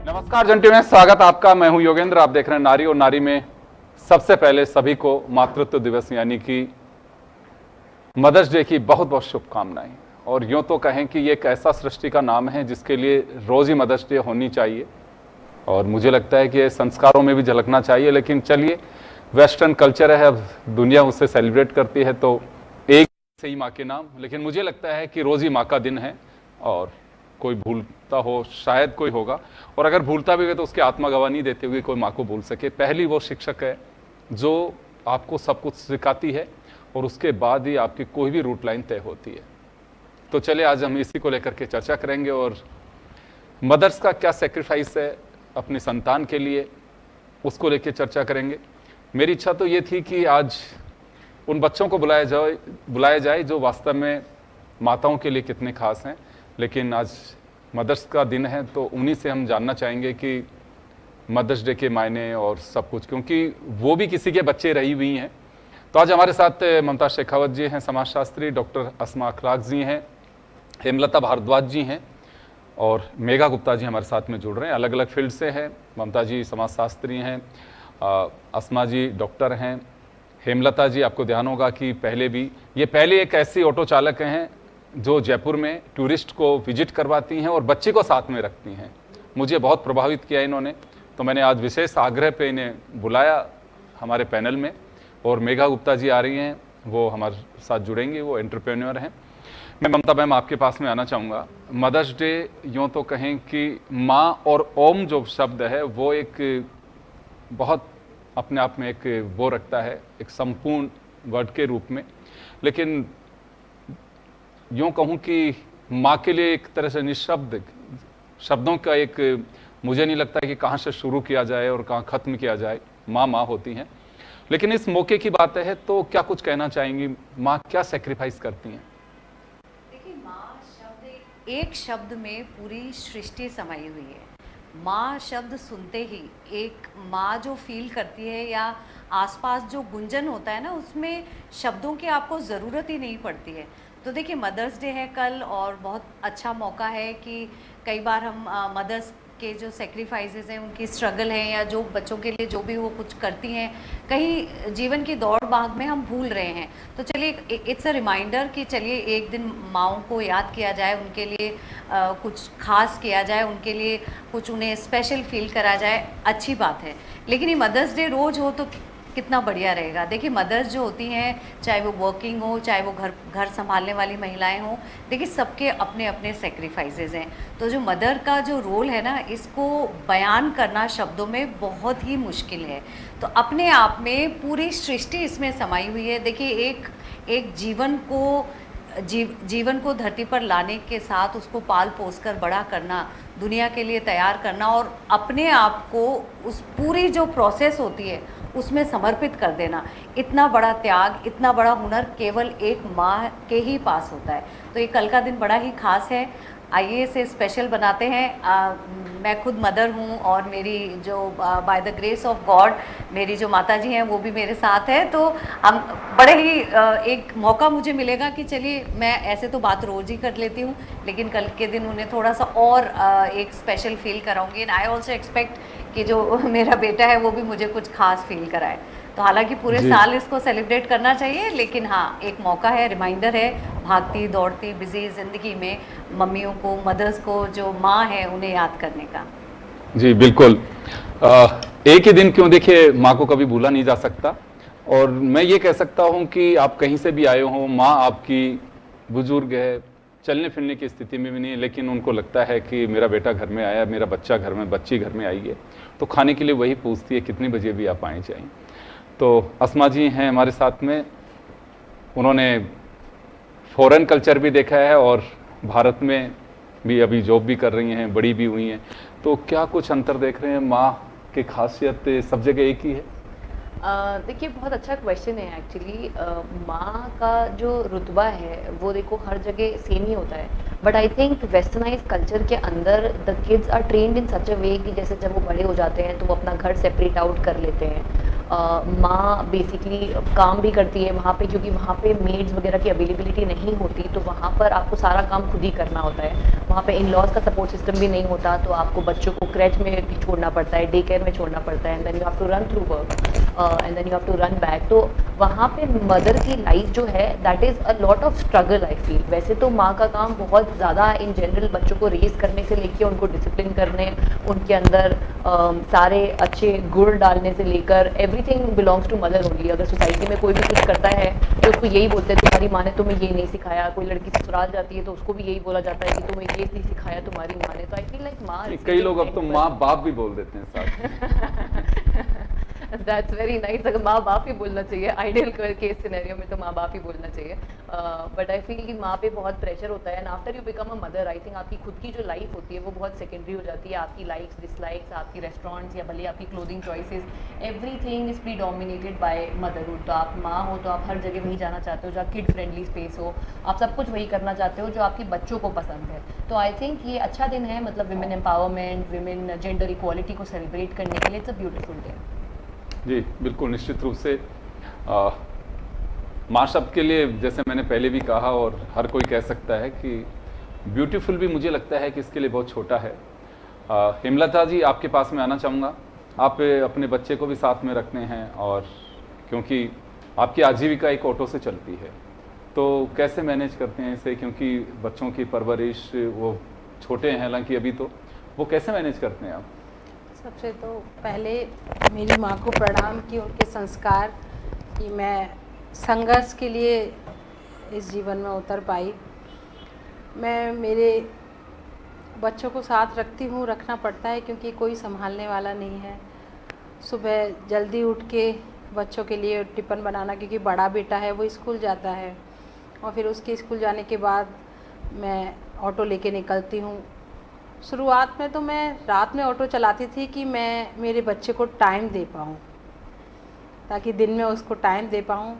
नमस्कार जंटी में स्वागत आपका। मैं हूं योगेंद्र। आप देख रहे हैं नारी और नारी में। सबसे पहले सभी को मातृत्व दिवस यानी कि मदर्स डे की बहुत बहुत शुभकामनाएं। और यूं तो कहें कि ये एक ऐसा सृष्टि का नाम है जिसके लिए रोज ही मदर्स डे होनी चाहिए और मुझे लगता है कि ये संस्कारों में भी झलकना चाहिए। लेकिन चलिए, वेस्टर्न कल्चर है, अब दुनिया उससे सेलिब्रेट करती है तो एक से ही माँ के नाम। लेकिन मुझे लगता है कि रोज ही माँ का दिन है और कोई भूलता हो, शायद कोई होगा, और अगर भूलता भी है तो उसकी आत्मा गवाह नहीं देते हुए कोई माँ को भूल सके। पहली वो शिक्षक है जो आपको सब कुछ सिखाती है और उसके बाद ही आपकी कोई भी रूट लाइन तय होती है। तो चलिए, आज हम इसी को लेकर के चर्चा करेंगे और मदर्स का क्या सेक्रीफाइस है अपनी संतान के लिए, उसको लेकर चर्चा करेंगे। मेरी इच्छा तो ये थी कि आज उन बच्चों को बुलाया जाए जो वास्तव में माताओं के लिए कितने खास हैं। लेकिन आज मदर्स का दिन है तो उन्हीं से हम जानना चाहेंगे कि मदर्स डे के मायने और सब कुछ, क्योंकि वो भी किसी के बच्चे रही हुई हैं। तो आज हमारे साथ ममता शेखावत जी हैं, समाजशास्त्री, डॉक्टर अस्मा अखलाक जी हैं, हेमलता भारद्वाज जी हैं और मेघा गुप्ता जी हमारे साथ में जुड़ रहे हैं। अलग अलग फील्ड से हैं। ममता जी समाजशास्त्री हैं, अस्मा जी डॉक्टर हैं, हेमलता जी आपको ध्यान होगा कि पहले एक ऐसी ऑटो चालक हैं जो जयपुर में टूरिस्ट को विजिट करवाती हैं और बच्चे को साथ में रखती हैं। मुझे बहुत प्रभावित किया इन्होंने, तो मैंने आज विशेष आग्रह पे इन्हें बुलाया हमारे पैनल में। और मेघा गुप्ता जी आ रही हैं, वो हमारे साथ जुड़ेंगी, वो एंटरप्रेन्योर हैं। मैं ममता मैम आपके पास में आना चाहूँगा। मदर्स डे यूँ तो कहें कि माँ और ओम जो शब्द है वो एक बहुत अपने आप में एक वो रखता है, एक संपूर्ण वर्ड के रूप में। लेकिन यूँ कहूँ कि माँ के लिए एक तरह से निःशब्द शब्दों का एक, मुझे नहीं लगता कि कहाँ से शुरू किया जाए और कहाँ ख़त्म किया जाए। माँ माँ होती हैं। लेकिन इस मौके की बात है तो क्या कुछ कहना चाहेंगी, माँ क्या सेक्रीफाइस करती हैं? देखिए, माँ शब्द एक शब्द में पूरी सृष्टि समाई हुई है। माँ शब्द सुनते ही एक माँ जो फील करती है या आसपास जो गुंजन होता है ना, उसमें शब्दों की आपको ज़रूरत ही नहीं पड़ती है। तो देखिए, मदर्स डे है कल और बहुत अच्छा मौका है कि कई बार हम मदर्स के जो सेक्रीफाइसेस हैं, उनकी स्ट्रगल है या जो बच्चों के लिए जो भी वो कुछ करती हैं, कहीं जीवन की दौड़ भाग में हम भूल रहे हैं। तो चलिए, इट्स अ रिमाइंडर कि चलिए एक दिन माँओं को याद किया जाए, उनके लिए कुछ खास किया जाए, उनके लिए कुछ उन्हें स्पेशल फील करा जाए। अच्छी बात है। लेकिन ये मदर्स डे रोज़ हो तो कितना बढ़िया रहेगा। देखिए, मदर्स जो होती हैं, चाहे वो वर्किंग हो, चाहे वो घर संभालने वाली महिलाएं हों, देखिए सबके अपने अपने सेक्रीफाइसेस हैं। तो जो मदर का जो रोल है ना, इसको बयान करना शब्दों में बहुत ही मुश्किल है। तो अपने आप में पूरी सृष्टि इसमें समाई हुई है। देखिए, एक जीवन को धरती पर लाने के साथ उसको पाल पोस कर बड़ा करना, दुनिया के लिए तैयार करना और अपने आप को उस पूरी जो प्रोसेस होती है उसमें समर्पित कर देना, इतना बड़ा त्याग, इतना बड़ा हुनर केवल एक माँ के ही पास होता है। तो ये कल का दिन बड़ा ही खास है। आइए इसे स्पेशल बनाते हैं। मैं खुद मदर हूँ और मेरी जो by the grace of God मेरी जो माता जी हैं वो भी मेरे साथ है। तो हम बड़े ही एक मौका मुझे मिलेगा कि चलिए, मैं ऐसे तो बात रोज़ ही कर लेती हूँ, लेकिन कल के दिन उन्हें थोड़ा सा और एक स्पेशल फील कराऊंगी। एंड आई ऑल्सो एक्सपेक्ट कि जो मेरा बेटा है वो भी मुझे कुछ खास फील कराए। तो हालांकि पूरे साल इसको सेलिब्रेट करना चाहिए, लेकिन हाँ, एक मौका है, रिमाइंडर है भागती दौड़ती बिजी ज़िंदगी में मम्मियों को, मदर्स को, जो माँ है, उन्हें याद करने का। जी बिल्कुल। एक ही दिन क्यों, देखिए माँ को कभी भूला नहीं जा सकता। और मैं ये कह सकता हूँ कि आप कहीं से भी आए हों, माँ आपकी बुजुर्ग है, चलने फिरने की स्थिति में भी नहीं है, लेकिन उनको लगता है कि मेरा बेटा घर में आया, मेरा बच्चा घर में, बच्ची घर में आई है, तो खाने के लिए वही पूछती है कितने बजे भी आप आए जाएँ। तो अस्मा जी हैं हमारे साथ में, उन्होंने फॉरेन कल्चर भी देखा है और भारत में भी अभी जॉब भी कर रही हैं, बड़ी भी हुई हैं। तो क्या कुछ अंतर देख रहे हैं? माँ की खासियत सब जगह एक ही है? देखिए, बहुत अच्छा क्वेश्चन है एक्चुअली। माँ का जो रुतबा है वो देखो हर जगह सेम ही होता है, but I think westernise culture के अंदर the kids are trained in such a way कि जैसे जब वो बड़े हो जाते हैं तो वो अपना घर सेपरेट आउट कर लेते हैं माँ बेसिकली काम भी करती है वहाँ पे, क्योंकि वहाँ पे मेड्स वगैरह की अवेलेबिलिटी नहीं होती, तो वहाँ पर आपको सारा काम खुद ही करना होता है। वहाँ पे इन लॉज का सपोर्ट सिस्टम भी नहीं होता, तो आपको बच्चों को क्रैच में भी छोड़ना पड़ता है, डे केयर में छोड़ना पड़ता है, and then you have to run through work and then you have to run back. तो वहाँ पे मदर की लाइफ जो है that is a lot of struggle I feel. वैसे तो माँ का काम बहुत ज़्यादा इन जनरल, बच्चों को रेज करने से लेके उनको डिसिप्लिन करने, उनके अंदर सारे अच्छे गुण डालने से लेकर everything belongs to mother only. अगर सोसाइटी में कोई भी कुछ करता है तो उसको यही बोलते हैं तुम्हारी माँ ने तुम्हें ये नहीं सिखाया। कोई लड़की ससुराल जाती है तो उसको भी यही बोला जाता है कि तुम्हें ये नहीं सिखाया तुम्हारी माँ ने। तो आई फील लाइक माँ, कई लोग अब तो माँ बाप भी बोल देते हैं साथ। That's very nice. अगर माँ बाप ही बोलना चाहिए, आइडियल केस सिनेरियो में तो माँ बाप ही बोलना चाहिए। बट आई फील कि माँ पे बहुत प्रेशर होता है, and after you become a mother I think आपकी खुद की जो लाइफ होती है वो बहुत सेकेंडरी हो जाती है। आपकी लाइक्स डिसलाइक्स, आपकी रेस्टोरेंट्स या भले आपकी clothing choices, everything is pre dominated by motherhood. तो आप माँ हो तो आप हर जगह वही जाना चाहते हो जहाँ किड फ्रेंडली स्पेस हो, आप सब कुछ वही करना चाहते हो जो आपके बच्चों को पसंद है। तो आई थिंक ये अच्छा दिन है, मतलब women empowerment, women gender equality को सेलिब्रेट करने के लिए इट्स अ ब्यूटीफुल डे। जी बिल्कुल, निश्चित रूप से माँ शब्द के लिए जैसे मैंने पहले भी कहा और हर कोई कह सकता है कि ब्यूटीफुल भी मुझे लगता है कि इसके लिए बहुत छोटा है। हेमलता जी, आपके पास में आना चाहूँगा। आप अपने बच्चे को भी साथ में रखते हैं और क्योंकि आपकी आजीविका एक ऑटो से चलती है, तो कैसे मैनेज करते हैं इसे? क्योंकि बच्चों की परवरिश, वो छोटे हैं हालांकि अभी, तो वो कैसे मैनेज करते हैं आप? सबसे तो पहले मेरी माँ को प्रणाम कि उनके संस्कार कि मैं संघर्ष के लिए इस जीवन में उतर पाई। मैं मेरे बच्चों को साथ रखती हूँ, रखना पड़ता है क्योंकि कोई संभालने वाला नहीं है। सुबह जल्दी उठ के बच्चों के लिए टिफ़िन बनाना, क्योंकि बड़ा बेटा है वो स्कूल जाता है, और फिर उसके स्कूल जाने के बाद मैं ऑटो लेके निकलती हूँ। शुरुआत में तो मैं रात में ऑटो चलाती थी कि मैं मेरे बच्चे को टाइम दे पाऊँ, ताकि दिन में उसको टाइम दे पाऊँ,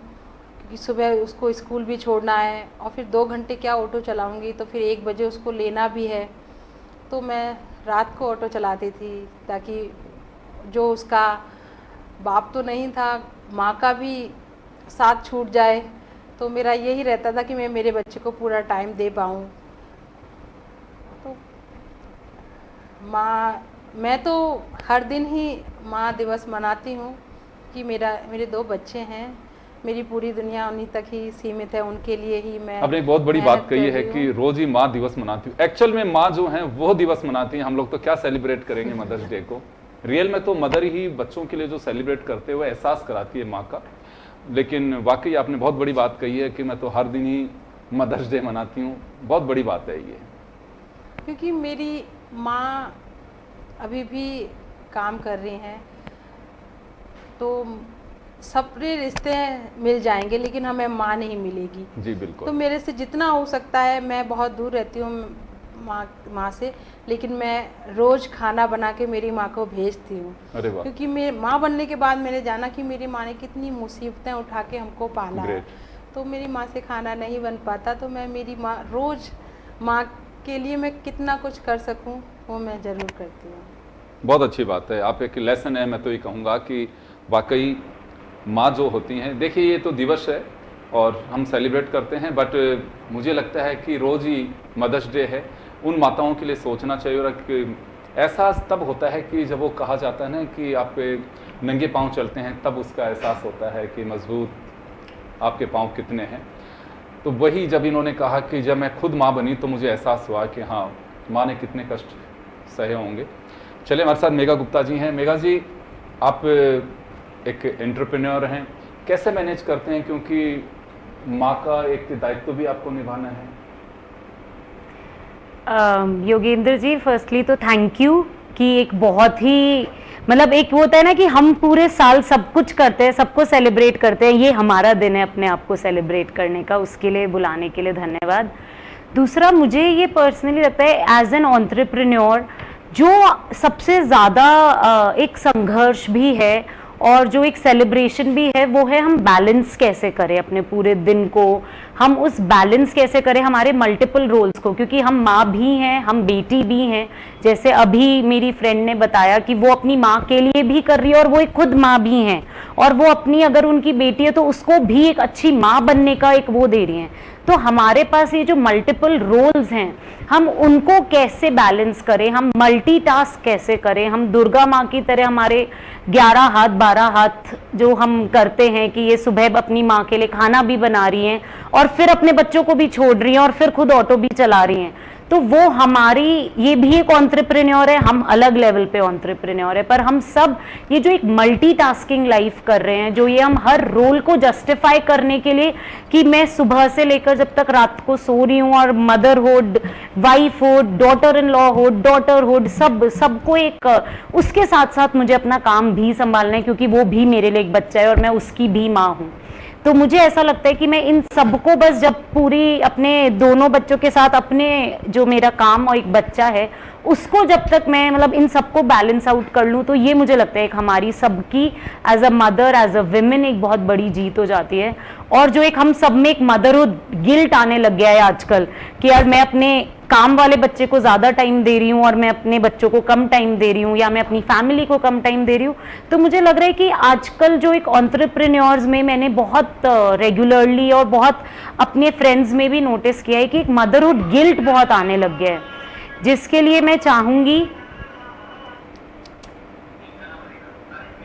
क्योंकि सुबह उसको स्कूल भी छोड़ना है और फिर 2 घंटे क्या ऑटो चलाऊँगी, तो फिर 1 बजे उसको लेना भी है। तो मैं रात को ऑटो चलाती थी ताकि जो उसका बाप तो नहीं था, माँ का भी साथ छूट जाए। तो मेरा यही रहता था कि मैं मेरे बच्चे को पूरा टाइम दे पाऊँ। तो मैं तो हर दिन ही माँ दिवस मनाती हूँ कि मेरे 2 बच्चे हैं, मेरी पूरी दुनिया उन्हीं तक ही सीमित है, उनके लिए ही मैं। आपने एक बहुत बड़ी बात कही है कि रोज ही माँ दिवस मनाती हूँ। एक्चुअल में माँ जो है वो दिवस मनाती हैं, हम लोग तो क्या सेलिब्रेट करेंगे मदर्स डे को। रियल में तो मदर ही बच्चों के लिए जो सेलिब्रेट करते हुए एहसास कराती है माँ का। लेकिन वाकई आपने बहुत बड़ी बात कही है कि मैं तो हर दिन ही मदर्स डे मनाती हूँ। बहुत बड़ी बात है ये, क्योंकि मेरी माँ अभी भी काम कर रही हैं, तो सबके रिश्ते मिल जाएंगे लेकिन हमें माँ नहीं मिलेगी। जी बिल्कुल। तो मेरे से जितना हो सकता है, मैं बहुत दूर रहती हूँ माँ से, लेकिन मैं रोज़ खाना बना के मेरी माँ को भेजती हूँ। अरे वाह। क्योंकि मैं माँ बनने के बाद मैंने जाना कि मेरी माँ ने कितनी मुसीबतें उठा के हमको पाला है। तो मेरी माँ से खाना नहीं बन पाता, तो मैं मेरी माँ रोज़ माँ के लिए मैं कितना कुछ कर सकूँ वो मैं ज़रूर करती हूँ। बहुत अच्छी बात है। आप एक लेसन है, मैं तो ये कहूँगा कि वाकई माँ जो होती हैं, देखिए ये तो दिवस है और हम सेलिब्रेट करते हैं, बट मुझे लगता है कि रोज़ ही मदर्स डे है। उन माताओं के लिए सोचना चाहिए। और एहसास तब होता है कि जब वो कहा जाता है ना कि आप नंगे पाँव चलते हैं, तब उसका एहसास होता है कि मजबूत आपके पाँव कितने हैं। तो वही जब इन्होंने कहा कि जब मैं खुद माँ बनी तो मुझे एहसास हुआ कि हाँ, माँ ने कितने कष्ट सहे होंगे। चलिए, हमारे साथ मेघा गुप्ता जी हैं। मेघा जी, आप एक एंटरप्रेन्योर हैं, कैसे मैनेज करते हैं, क्योंकि माँ का एक दायित्व भी आपको निभाना है? योगेंद्र जी, फर्स्टली तो थैंक यू कि एक बहुत ही मतलब एक वो होता है ना कि हम पूरे साल सब कुछ करते हैं, सबको सेलिब्रेट करते हैं, ये हमारा दिन है अपने आप को सेलिब्रेट करने का, उसके लिए बुलाने के लिए धन्यवाद। दूसरा, मुझे ये पर्सनली लगता है एज एन एंटरप्रेन्योर जो सबसे ज़्यादा एक संघर्ष भी है और जो एक सेलिब्रेशन भी है, वो है हम बैलेंस कैसे करें अपने पूरे दिन को, हम उस बैलेंस कैसे करें हमारे मल्टीपल रोल्स को, क्योंकि हम माँ भी हैं, हम बेटी भी हैं। जैसे अभी मेरी फ्रेंड ने बताया कि वो अपनी माँ के लिए भी कर रही है और वो एक खुद माँ भी हैं, और वो अपनी अगर उनकी बेटी है तो उसको भी एक अच्छी माँ बनने का एक वो दे रही हैं। तो हमारे पास ये जो मल्टीपल रोल्स हैं, हम उनको कैसे बैलेंस करें, हम मल्टीटास्क कैसे करें, हम दुर्गा माँ की तरह हमारे 11 हाथ 12 हाथ जो हम करते हैं कि ये सुबह अपनी माँ के लिए खाना भी बना रही हैं और फिर अपने बच्चों को भी छोड़ रही हैं और फिर खुद ऑटो भी चला रही हैं। तो वो हमारी, ये भी एक एंटरप्रेन्योर है, हम अलग लेवल पे एंटरप्रेन्योर है, पर हम सब ये जो एक मल्टीटास्किंग लाइफ कर रहे हैं, जो ये हम हर रोल को जस्टिफाई करने के लिए कि मैं सुबह से लेकर जब तक रात को सो रही हूँ, और motherhood, wifehood, daughter in law hood, daughterhood, सबको एक उसके साथ साथ मुझे अपना काम भी संभालना है, क्योंकि वो भी मेरे लिए एक बच्चा है और मैं उसकी भी माँ हूँ। तो मुझे ऐसा लगता है कि मैं इन सबको बस जब पूरी अपने दोनों बच्चों के साथ अपने जो मेरा काम और एक बच्चा है उसको जब तक मैं मतलब इन सबको बैलेंस आउट कर लूँ, तो ये मुझे लगता है एक हमारी सबकी as a mother, as a women एक बहुत बड़ी जीत हो जाती है। और जो एक हम सब में एक मदरहुड गिल्ट आने लग गया है आजकल कि यार मैं अपने काम वाले बच्चे को ज़्यादा टाइम दे रही हूँ और मैं अपने बच्चों को कम टाइम दे रही हूँ, या मैं अपनी फैमिली को कम टाइम दे रही हूँ। तो मुझे लग रहा है कि आजकल जो एक एंटरप्रेन्योर्स में मैंने बहुत रेगुलरली और बहुत अपने फ्रेंड्स में भी नोटिस किया है कि एक मदरहुड गिल्ट बहुत आने लग गया है, जिसके लिए मैं चाहूँगी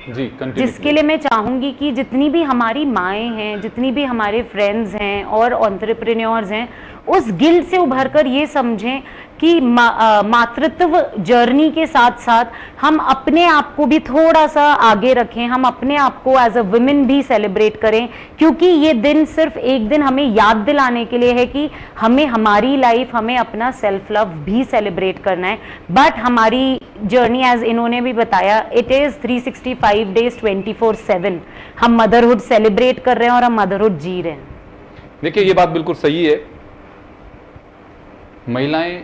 जिसके लिए मैं चाहूँगी कि जितनी भी हमारी माएँ हैं, जितनी भी हमारे फ्रेंड्स हैं और एंटरप्रेन्योर्स हैं, उस गिल्ट से उभर कर ये समझें कि मातृत्व जर्नी के साथ साथ हम अपने आप को भी थोड़ा सा आगे रखें, हम अपने आप को एज अ वुमेन भी सेलिब्रेट करें, क्योंकि ये दिन सिर्फ एक दिन हमें याद दिलाने के लिए है कि हमें हमारी लाइफ, हमें अपना सेल्फ लव भी सेलिब्रेट करना है। बट हमारी जर्नी, एज इन्होंने भी बताया, इट इज़ 365 डेज 24/7 हम मदरहुड सेलिब्रेट कर रहे हैं और हम मदरहुड जी रहे हैं। देखिए, ये बात बिल्कुल सही है। महिलाएं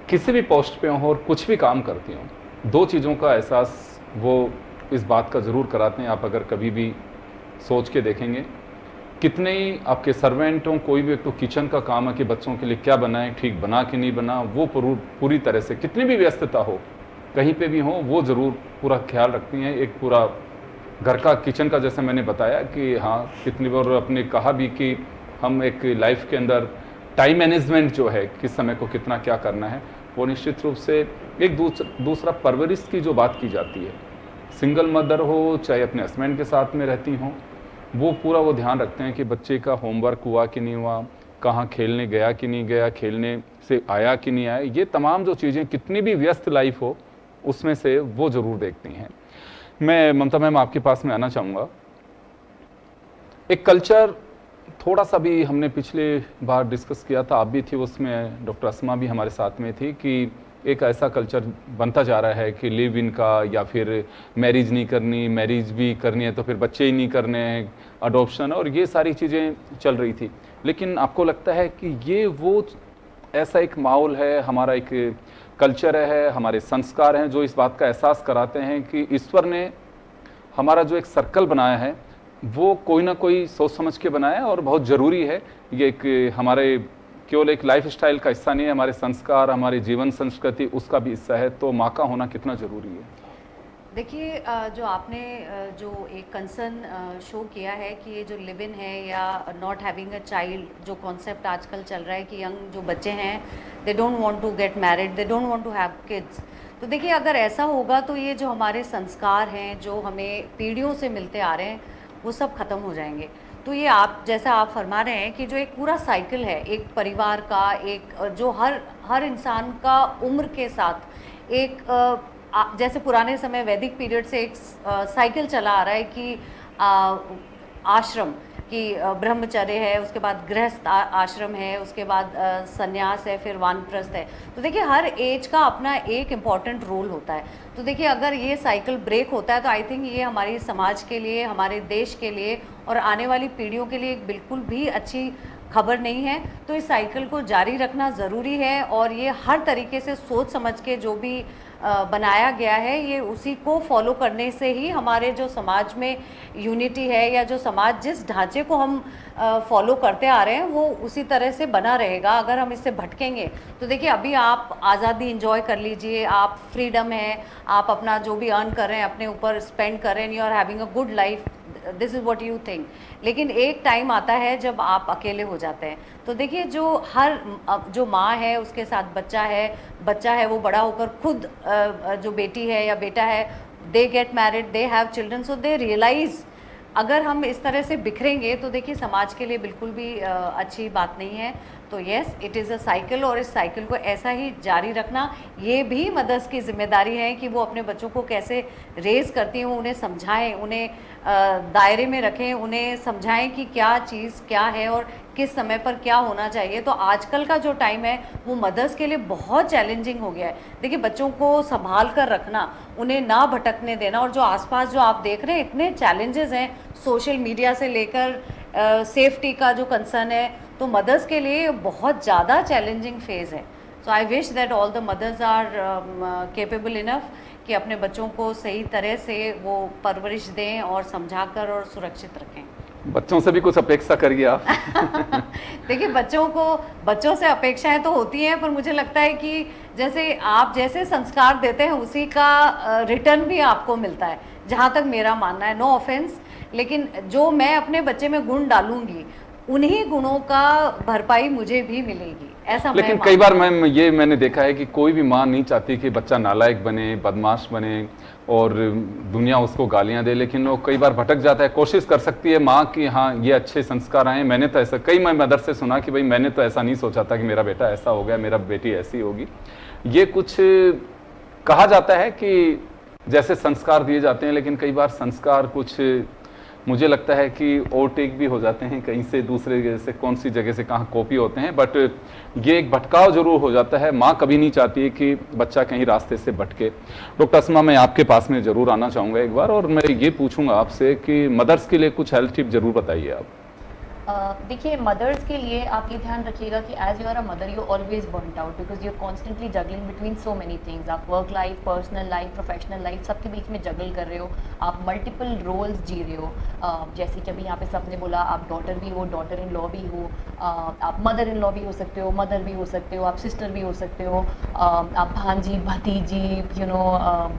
किसी भी पोस्ट पे हों और कुछ भी काम करती हों, दो चीज़ों का एहसास वो इस बात का ज़रूर कराते हैं। आप अगर कभी भी सोच के देखेंगे, कितने ही आपके सर्वेंट हों, कोई भी एक तो किचन का काम है कि बच्चों के लिए क्या बनाएं, ठीक बना कि नहीं बना, वो पूरी तरह से कितनी भी व्यस्तता हो, कहीं पे भी हो, वो ज़रूर पूरा ख्याल रखती हैं। एक पूरा घर का किचन का, जैसे मैंने बताया कि हाँ, कितनी बार अपने कहा भी कि हम एक लाइफ के अंदर टाइम मैनेजमेंट जो है, किस समय को कितना क्या करना है, वो निश्चित रूप से एक दूसरा परवरिश की जो बात की जाती है, सिंगल मदर हो चाहे अपने हस्बैंड के साथ में रहती हों, वो पूरा वो ध्यान रखते हैं कि बच्चे का होमवर्क हुआ कि नहीं हुआ, कहाँ खेलने गया कि नहीं गया, खेलने से आया कि नहीं आया, ये तमाम जो चीज़ें कितनी भी व्यस्त लाइफ हो उसमें से वो ज़रूर देखती हैं। मैं ममता मैम आपके पास में आना चाहूँगा। एक कल्चर थोड़ा सा भी हमने पिछले बार डिस्कस किया था, आप भी थी उसमें, डॉक्टर अस्मा भी हमारे साथ में थी, कि एक ऐसा कल्चर बनता जा रहा है कि लिव इन का, या फिर मैरिज नहीं करनी, मैरिज भी करनी है तो फिर बच्चे ही नहीं करने हैं, अडॉप्शन और ये सारी चीज़ें चल रही थी। लेकिन आपको लगता है कि ये वो ऐसा एक माहौल है, हमारा एक कल्चर है, हमारे संस्कार हैं जो इस बात का एहसास कराते हैं कि ईश्वर ने हमारा जो एक सर्कल बनाया है वो कोई ना कोई सोच समझ के बनाया है और बहुत ज़रूरी है। ये एक हमारे केवल एक लाइफ स्टाइल का हिस्सा नहीं है, हमारे संस्कार, हमारी जीवन संस्कृति उसका भी हिस्सा है। तो माँ का होना कितना ज़रूरी है? देखिए, जो आपने जो एक कंसर्न शो किया है कि ये जो लिव इन है या नॉट हैविंग अ चाइल्ड, जो कॉन्सेप्ट आजकल चल रहा है कि यंग जो बच्चे हैं, they don't want to get married, they don't want to have kids. तो देखिए, अगर ऐसा होगा तो ये जो हमारे संस्कार हैं, जो हमें पीढ़ियों से मिलते आ रहे हैं, वो सब ख़त्म हो जाएंगे। तो ये आप जैसा आप फरमा रहे हैं कि जो एक पूरा साइकिल है एक परिवार का, एक जो हर इंसान का उम्र के साथ एक जैसे पुराने समय वैदिक पीरियड से एक साइकिल चला आ रहा है कि आश्रम की ब्रह्मचर्य है, उसके बाद गृहस्थ आश्रम है, उसके बाद संन्यास है, फिर वानप्रस्थ है। तो देखिए, हर एज का अपना एक इम्पॉर्टेंट रोल होता है। तो देखिए, अगर ये साइकिल ब्रेक होता है तो आई थिंक ये हमारी समाज के लिए, हमारे देश के लिए और आने वाली पीढ़ियों के लिए एक बिल्कुल भी अच्छी खबर नहीं है। तो इस साइकिल को जारी रखना ज़रूरी है और ये हर तरीके से सोच समझ के जो भी बनाया गया है, ये उसी को फॉलो करने से ही हमारे जो समाज में यूनिटी है, या जो समाज जिस ढांचे को हम फॉलो करते आ रहे हैं वो उसी तरह से बना रहेगा। अगर हम इससे भटकेंगे तो देखिए, अभी आप आज़ादी इंजॉय कर लीजिए, आप फ्रीडम है, आप अपना जो भी अर्न कर रहे हैं अपने ऊपर स्पेंड कर रहे हैं, you are having a good life, this is what you think. लेकिन एक टाइम आता है जब आप अकेले हो जाते हैं। तो देखिए, जो माँ है उसके साथ बच्चा है वो बड़ा होकर खुद जो बेटी है या बेटा है, they get married, they have children, so they realise अगर हम इस तरह से बिखरेंगे तो देखिए समाज के लिए बिल्कुल भी अच्छी बात नहीं है। तो yes, it is a cycle, और इस साइकिल को ऐसा ही जारी रखना ये भी मदर्स की जिम्मेदारी है कि वो अपने बच्चों को कैसे रेज करती हैं, उन्हें समझाएं, उन्हें दायरे में रखें, उन्हें समझाएं कि क्या चीज़ क्या है और किस समय पर क्या होना चाहिए। तो आजकल का जो टाइम है वो मदर्स के लिए बहुत चैलेंजिंग हो गया है। देखिए, बच्चों को संभाल कर रखना, उन्हें ना भटकने देना, और जो आसपास जो आप देख रहे हैं इतने चैलेंजेस हैं सोशल मीडिया से लेकर सेफ्टी का जो कंसर्न है, तो मदर्स के लिए बहुत ज़्यादा चैलेंजिंग फेज़ है। So I wish that all the mothers are capable enough कि अपने बच्चों को सही तरह से वो परवरिश दें और समझाकर और सुरक्षित रखें। बच्चों से भी कुछ अपेक्षा करिए आप। देखिए, बच्चों से अपेक्षाएं तो होती हैं, पर मुझे लगता है कि जैसे आप जैसे संस्कार देते हैं उसी का रिटर्न भी आपको मिलता है, जहाँ तक मेरा मानना है। नो ऑफेंस, लेकिन जो मैं अपने बच्चे में गुण डालूंगी उन्हीं गुणों का भरपाई मुझे भी मिलेगी, ऐसा मैं लेकिन कई बार मैंने देखा है कि कोई भी माँ नहीं चाहती कि बच्चा नालायक बने, बदमाश बने और दुनिया उसको गालियां दे, लेकिन वो कई बार भटक जाता है। कोशिश कर सकती है माँ कि हाँ ये अच्छे संस्कार आए। मैंने तो ऐसा मैं मदर से सुना कि भाई मैंने तो ऐसा नहीं सोचा था कि मेरा बेटा ऐसा हो गया, मेरा बेटी ऐसी होगी। ये कुछ कहा जाता है कि जैसे संस्कार दिए जाते हैं, लेकिन कई बार संस्कार कुछ मुझे लगता है कि ओवरटेक भी हो जाते हैं, कहीं से दूसरे जगह से, कौन सी जगह से कहाँ कॉपी होते हैं। बट ये एक भटकाव जरूर हो जाता है। माँ कभी नहीं चाहती है कि बच्चा कहीं रास्ते से भटके। डॉक्टर अस्मा, मैं आपके पास में जरूर आना चाहूँगा एक बार, और मैं ये पूछूंगा आपसे कि मदर्स के लिए कुछ हेल्थ टिप जरूर बताइए आप। देखिए, मदर्स के लिए आप ये ध्यान रखिएगा कि as you are a mother you always burned out, because you are constantly juggling between so many things. आप work life, personal life, professional life सबके बीच में जगल कर रहे हो, आप मल्टीपल रोल्स जी रहे हो। जैसे कि अभी यहाँ पे सबने बोला, आप डॉटर भी हो, डॉटर इन लॉ भी हो, आप मदर इन लॉ भी हो सकते हो, मदर भी हो सकते हो, आप सिस्टर भी हो सकते हो, आप भांजी, भतीजी, यू नो,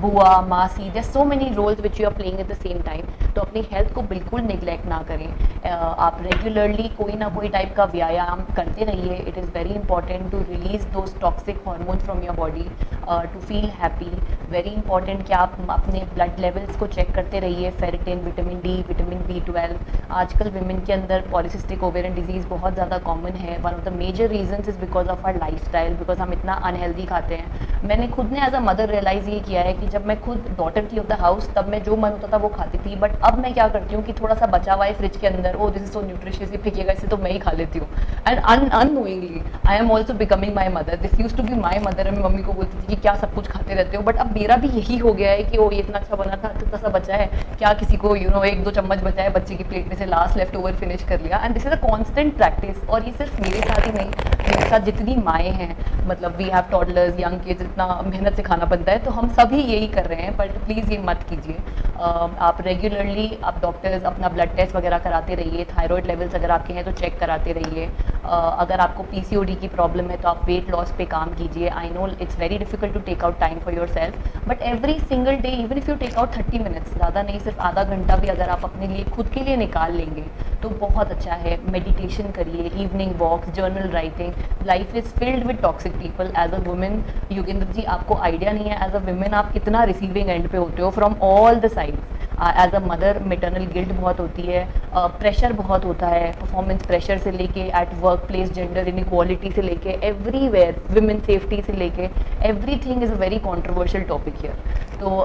बुआ, मासी, there so many roles which you are playing at the same time. तो अपनी हेल्थ को बिल्कुल निगलेक्ट ना करें। आप रेगुलरली कोई ना कोई टाइप का व्यायाम करते रहिए। It is very important to release those toxic hormones from your body to feel happy. Very important कि आप अपने ब्लड लेवल्स को चेक करते रहिए, ferritin, vitamin D, vitamin B12। आजकल विमेन के अंदर पॉलीसिस्टिक ओवेरियन डिजीज़ बहुत ज़्यादा कॉमन है। One of the major reasons is because of our lifestyle, because हम इतना अनहेल्दी खाते हैं। मैंने खुद ने एज अ मदर रियलाइज़ ये किया है कि जब मैं खुद डॉटर थी ऑफ द हाउस, तब मैं जो मन होता था वो खाती थी, बट अब मैं क्या करती हूँ कि थोड़ा सा बचा हुआ है फ्रिज के अंदर, oh this is so nutritious, ये फेंकिएगा इसे, तो मैं ही खा लेती हूँ। And unknowingly I am also becoming my mother. This used to be my mother. मैं मम्मी को बोलती थी कि क्या सब कुछ खाते रहते हो, बट अब मेरा भी यही हो गया है कि ओ ये इतना अच्छा बना था, इतना सा बचा है, क्या किसी को यू नो 1-2 चम्मच बचा है बच्चे की प्लेट में से, लास्ट लेफ्ट ओवर फिनिश कर लिया। And this is a constant practice. और ये सिर्फ मेरे साथ ही नहीं, मेरे साथ जितनी माएँ हैं, मतलब we have toddlers, young kids, इतना मेहनत से खाना बनता है, तो हम सभी यही कर रहे हैं। बट प्लीज़ ये मत कीजिए। आप रेगुलरली आप डॉक्टर्स अपना ब्लड टेस्ट वगैरह कराते रहिए। थायराइड लेवल्स अगर आपके हैं तो चेक कराते रहिए। अगर आपको PCOD की प्रॉब्लम है तो आप वेट लॉस पे काम कीजिए। I know it's very difficult to take out time for yourself, but every single day even if you take out 30 minutes, ज़्यादा नहीं, सिर्फ आधा घंटा भी अगर आप अपने लिए खुद के लिए निकाल लेंगे तो बहुत अच्छा है। मेडिटेशन करिए, evening walks, journal writing. Life is filled with toxic people. As a woman, Yogendra ji, आपको आइडिया नहीं है एज अ वुमेन आप कितना रिसीविंग एंड पे होते हो from all the sides. As a mother maternal guilt बहुत होती है, प्रेशर बहुत होता है, परफॉर्मेंस प्रेशर से लेके at work place, gender inequality से लेके एवरीवेयर, विमेन सेफ्टी से लेके everything is a very controversial topic here. तो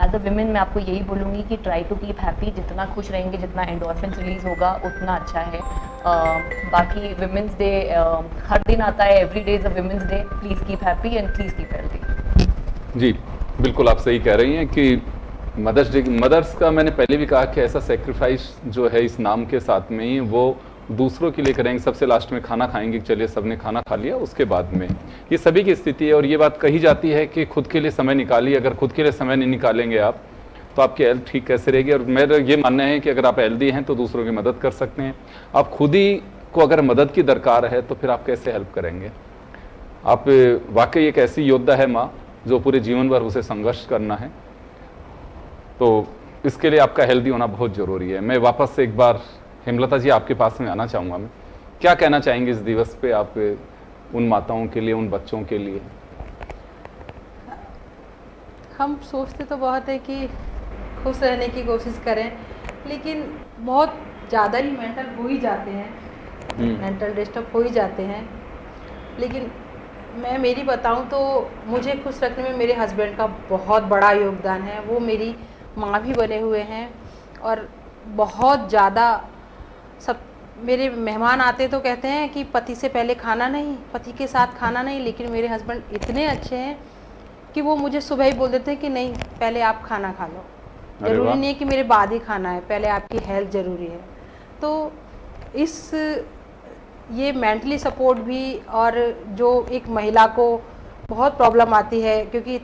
एज अ विमेन मैं आपको यही बोलूँगी कि ट्राई टू कीप हैप्पी। जितना खुश रहेंगे, जितना एंडोर्फिन रिलीज होगा, उतना अच्छा है। बाकी विमेंस डे हर दिन आता है, every day is a women's day. Please keep happy and please keep healthy. जी बिल्कुल, आप सही कह रही हैं कि मदर्स डे, मदर्स का मैंने पहले भी कहा कि ऐसा सेक्रीफाइस जो है इस नाम के साथ में ही वो दूसरों के लिए करेंगे, सबसे लास्ट में खाना खाएंगे, चलिए सबने खाना खा लिया उसके बाद में, ये सभी की स्थिति है। और ये बात कही जाती है कि खुद के लिए समय निकालिए, अगर खुद के लिए समय नहीं निकालेंगे आप तो आपकी हेल्थ ठीक कैसे रहेगी। और मेरा ये मानना है कि अगर आप हेल्दी हैं तो दूसरों की मदद कर सकते हैं। आप खुद ही को अगर मदद की दरकार है तो फिर आप कैसे हेल्प करेंगे। आप वाकई एक ऐसी योद्धा है माँ जो पूरे जीवन भर उसे संघर्ष करना है, तो इसके लिए आपका हेल्दी होना बहुत ज़रूरी है। मैं वापस से एक बार हेमलता जी आपके पास में आना चाहूँगा। मैं क्या कहना चाहेंगे इस दिवस पे आप उन माताओं के लिए, उन बच्चों के लिए? हम सोचते तो बहुत है कि खुश रहने की कोशिश करें, लेकिन बहुत ज़्यादा ही मेंटल हो ही जाते हैं, मेंटल डिस्टर्ब हो ही जाते हैं। लेकिन मैं मेरी बताऊं तो मुझे खुश रखने में मेरे हस्बैंड का बहुत बड़ा योगदान है। वो मेरी माँ भी बने हुए हैं और बहुत ज़्यादा सब मेरे मेहमान आते तो कहते हैं कि पति से पहले खाना नहीं, पति के साथ खाना नहीं, लेकिन मेरे हस्बैंड इतने अच्छे हैं कि वो मुझे सुबह ही बोल देते हैं कि नहीं पहले आप खाना खा लो। ज़रूरी नहीं है कि मेरे बाद ही खाना है, पहले आपकी हेल्थ ज़रूरी है। तो ये मेंटली सपोर्ट भी, और जो एक महिला को बहुत प्रॉब्लम आती है क्योंकि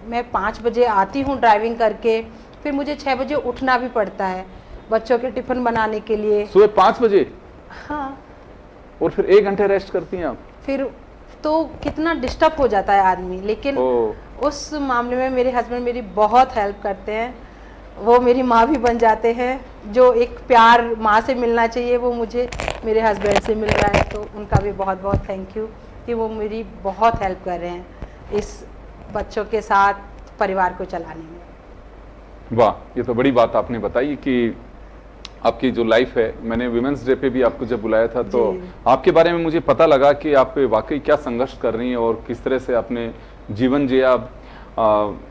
मैं 5 बजे आती हूँ ड्राइविंग करके, फिर मुझे 6 बजे उठना भी पड़ता है बच्चों के टिफ़िन बनाने के लिए। सुबह 5 बजे? हाँ। और फिर 1 घंटे रेस्ट करती हैं आप? फिर तो कितना डिस्टर्ब हो जाता है आदमी। लेकिन उस मामले में मेरे हस्बैंड मेरी बहुत हेल्प करते हैं। वो मेरी माँ भी बन जाते हैं। जो एक प्यार माँ से मिलना चाहिए वो मुझे मेरे हस्बैंड से मिल रहा है, तो उनका भी बहुत बहुत थैंक यू कि वो मेरी बहुत हेल्प कर रहे हैं इस बच्चों के साथ परिवार को चलाने में। वाह, ये तो बड़ी बात आपने बताई कि आपकी जो लाइफ है। मैंने वुमेन्स डे पे भी आपको जब बुलाया था तो आपके बारे में मुझे पता लगा कि आप वाकई क्या संघर्ष कर रही हैं और किस तरह से आपने जीवन जिया।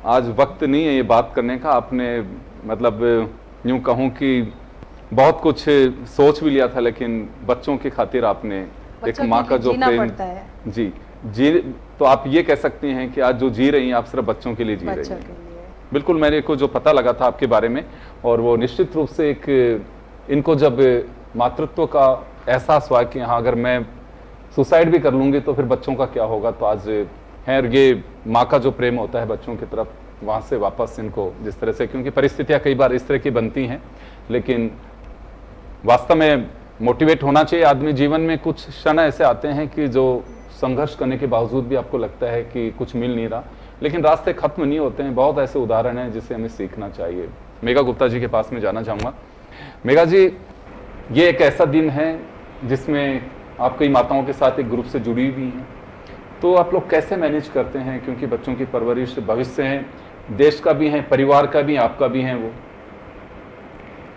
आज वक्त नहीं है ये बात करने का। आपने मतलब यूँ कहूँ कि बहुत कुछ सोच भी लिया था, लेकिन बच्चों की खातिर आपने एक माँ का जो प्रेम जी तो आप ये कह सकती हैं कि आज जो जी रही हैं आप सिर्फ बच्चों के लिए जी रही हैं। बिल्कुल, मेरे को जो पता लगा था आपके बारे में, और वो निश्चित रूप से एक इनको जब मातृत्व का एहसास हुआ कि हाँ अगर मैं सुसाइड भी कर लूँगी तो फिर बच्चों का क्या होगा, तो आज है। और ये माँ का जो प्रेम होता है बच्चों की तरफ, वहाँ से वापस इनको जिस तरह से, क्योंकि परिस्थितियाँ कई बार इस तरह की बनती हैं, लेकिन वास्तव में मोटिवेट होना चाहिए आदमी। जीवन में कुछ क्षण ऐसे आते हैं कि जो संघर्ष करने के बावजूद भी आपको लगता है कि कुछ मिल नहीं रहा, लेकिन रास्ते खत्म नहीं होते हैं। बहुत ऐसे उदाहरण हैं जिससे हमें सीखना चाहिए। मेघा गुप्ता जी के पास में जाना चाहूँगा। मेघा जी, ये एक ऐसा दिन है जिसमें आप कई माताओं के साथ एक ग्रुप से जुड़ी हुई हैं, तो आप लोग कैसे मैनेज करते हैं? क्योंकि बच्चों की परवरिश भविष्य है, देश का भी है, परिवार का भी, आपका भी है। वो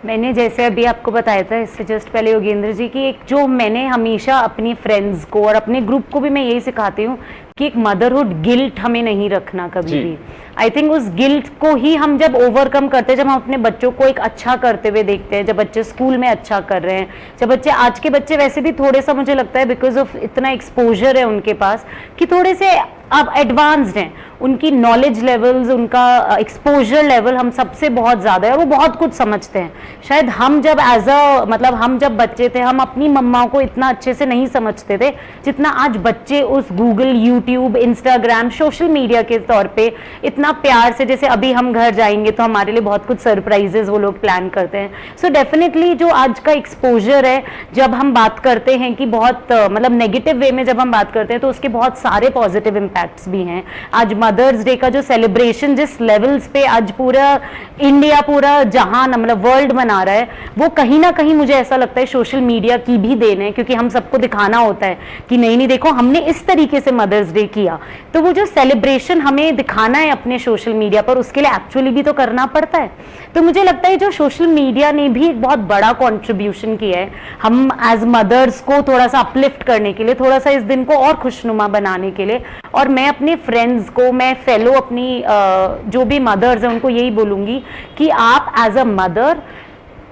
मैंने जैसे अभी आपको बताया था इससे जस्ट पहले योगेंद्र जी की, एक जो मैंने हमेशा अपनी फ्रेंड्स को और अपने ग्रुप को भी मैं यही सिखाती हूँ कि एक मदरहुड गिल्ट हमें नहीं रखना कभी भी। आई थिंक उस गिल्ट को ही हम जब ओवरकम करते हैं, जब हम अपने बच्चों को एक अच्छा करते हुए देखते हैं, जब बच्चे स्कूल में अच्छा कर रहे हैं, जब बच्चे, आज के बच्चे वैसे भी थोड़े सा मुझे लगता है बिकॉज ऑफ इतना एक्सपोजर है उनके पास कि थोड़े से अब एडवांस्ड हैं, उनकी नॉलेज लेवल्स, उनका एक्सपोजर लेवल हम सबसे बहुत ज़्यादा है और वो बहुत कुछ समझते हैं। शायद हम जब मतलब हम जब बच्चे थे, हम अपनी मम्माओं को इतना अच्छे से नहीं समझते थे जितना आज बच्चे उस Google, YouTube, Instagram, social media के तौर पे इतना प्यार से, जैसे अभी हम घर जाएंगे तो हमारे लिए बहुत कुछ सरप्राइजेस वो लोग प्लान करते हैं। सो डेफिनेटली जो आज का एक्सपोजर है, जब हम बात करते हैं कि बहुत मतलब नेगेटिव वे में जब हम बात करते हैं तो उसके बहुत सारे पॉजिटिव इम्पैक्ट्स भी हैं। आज मदर्स डे का जो सेलिब्रेशन जिस लेवल्स पे आज पूरा इंडिया, पूरा जहान, मतलब वर्ल्ड मना रहा है, वो कहीं ना कहीं मुझे ऐसा लगता है सोशल मीडिया की भी देन है, क्योंकि हम सबको दिखाना होता है कि नहीं नहीं देखो हमने इस तरीके से मदर्स डे किया। तो वो जो सेलिब्रेशन हमें दिखाना है अपने सोशल मीडिया पर, उसके लिए एक्चुअली भी तो करना पड़ता है। तो मुझे लगता है जो सोशल मीडिया ने भी एक बहुत बड़ा कंट्रीब्यूशन किया है हम एज मदर्स को थोड़ा सा अपलिफ्ट करने के लिए, थोड़ा सा इस दिन को और खुशनुमा बनाने के लिए। और मैं अपने फ्रेंड्स को, मैं फेलो अपनी जो भी मदर्स हैं उनको यही बोलूँगी कि आप एज अ मदर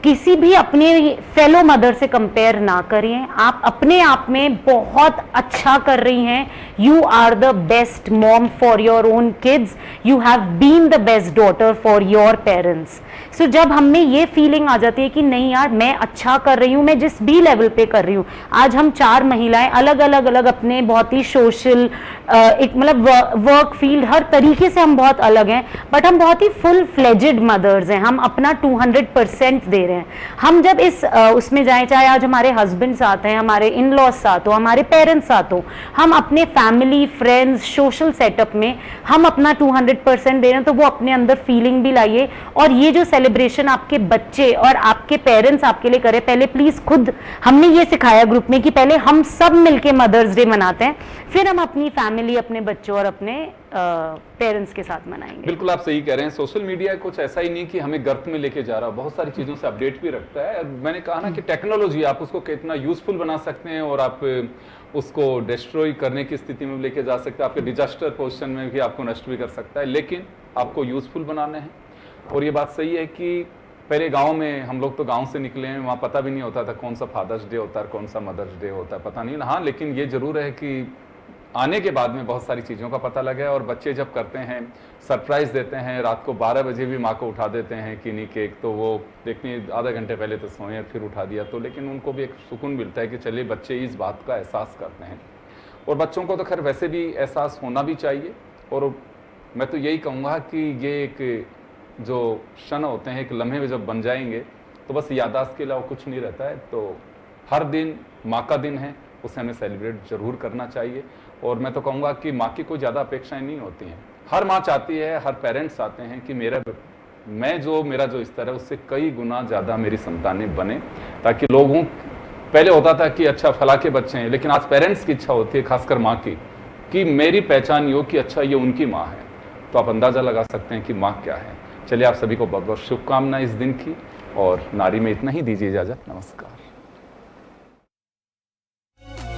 किसी भी अपने फेलो मदर से कंपेयर ना करिए। आप अपने आप में बहुत अच्छा कर रही हैं। You are the best mom for your own kids, you have been the best daughter for your parents. So जब हमें ये फीलिंग आ जाती है कि नहीं यार मैं अच्छा कर रही हूँ, मैं जिस भी लेवल पे कर रही हूँ, आज हम 4 महिलाएं अलग अलग अपने बहुत ही सोशल एक मतलब वर्क फील्ड हर तरीके से हम बहुत अलग हैं, बट हम बहुत ही फुल फ्लेजेड मदर्स हैं। हम अपना 200% दे रहे हैं। हम जब इस उसमें जाएं, चाहे आज हमारे हस्बैंड साथ हैं, हमारे इन लॉज साथ हो, हमारे पेरेंट्स साथ हो, हम अपने फैमिली फ्रेंड्स सोशल सेटअप में हम अपना 200% दे रहे हैं, तो वो अपने अंदर फीलिंग भी लाइए। और ये जो सेलिब्रेशन आपके बच्चे और आपके पेरेंट्स आपके लिए करें, पहले प्लीज खुद, हमने ये सिखाया ग्रुप में कि पहले हम सब मिलके मदर्स डे मनाते हैं, फिर हम अपनी फैमिली, अपने बच्चों और अपने पेरेंट्स के साथ मनाएंगे। बिल्कुल आप सही कह रहे हैं। सोशल मीडिया कुछ ऐसा ही नहीं कि हमें गर्त में लेके जा रहा, बहुत सारी चीजों से अपडेट भी रखता है। मैंने कहा ना कि टेक्नोलॉजी आप उसको कितना यूजफुल बना सकते हैं और आप उसको डिस्ट्रॉय करने की स्थिति में लेके जा सकते हैं, आपके डिजास्टर पोजिशन में भी आपको नष्ट भी कर सकता है, लेकिन आपको यूजफुल बनाना है। और ये बात सही है कि पहले गांव में, हम लोग तो गांव से निकले हैं, वहाँ पता भी नहीं होता था कौन सा फादर्स डे होता है, कौन सा मदर्स डे होता है, पता नहीं। हाँ, लेकिन ये जरूर है कि आने के बाद में बहुत सारी चीज़ों का पता लगा है। और बच्चे जब करते हैं, सरप्राइज देते हैं, रात को 12 बजे भी माँ को उठा देते हैं कि नहीं केक, तो वो देखते हैं आधा घंटे पहले तो सोए फिर उठा दिया, तो लेकिन उनको भी एक सुकून मिलता है कि चलिए बच्चे इस बात का एहसास करते हैं। और बच्चों को तो खैर वैसे भी एहसास होना भी चाहिए। और मैं तो यही कहूँगा कि ये एक जो क्षण होते हैं, एक लम्हे में जब बन जाएंगे तो बस याददाश्त के अलावा कुछ नहीं रहता है। तो हर दिन माँ का दिन है, उसे हमें सेलिब्रेट जरूर करना चाहिए। और मैं तो कहूँगा कि माँ की कोई ज़्यादा अपेक्षाएं नहीं होती हैं। हर माँ चाहती है, हर पेरेंट्स चाहते हैं कि मेरा जो स्तर है उससे कई गुना ज़्यादा मेरी संतानें बने, ताकि लोगों, पहले होता था कि अच्छा फला के बच्चे हैं, लेकिन आज पेरेंट्स की इच्छा होती है, खासकर माँ की, कि मेरी पहचान ये कि अच्छा ये उनकी माँ है। तो आप अंदाज़ा लगा सकते हैं कि माँ क्या है। चलिए, आप सभी को बहुत बहुत शुभकामनाएं इस दिन की, और नारी में इतना ही, दीजिए इजाज़त, नमस्कार।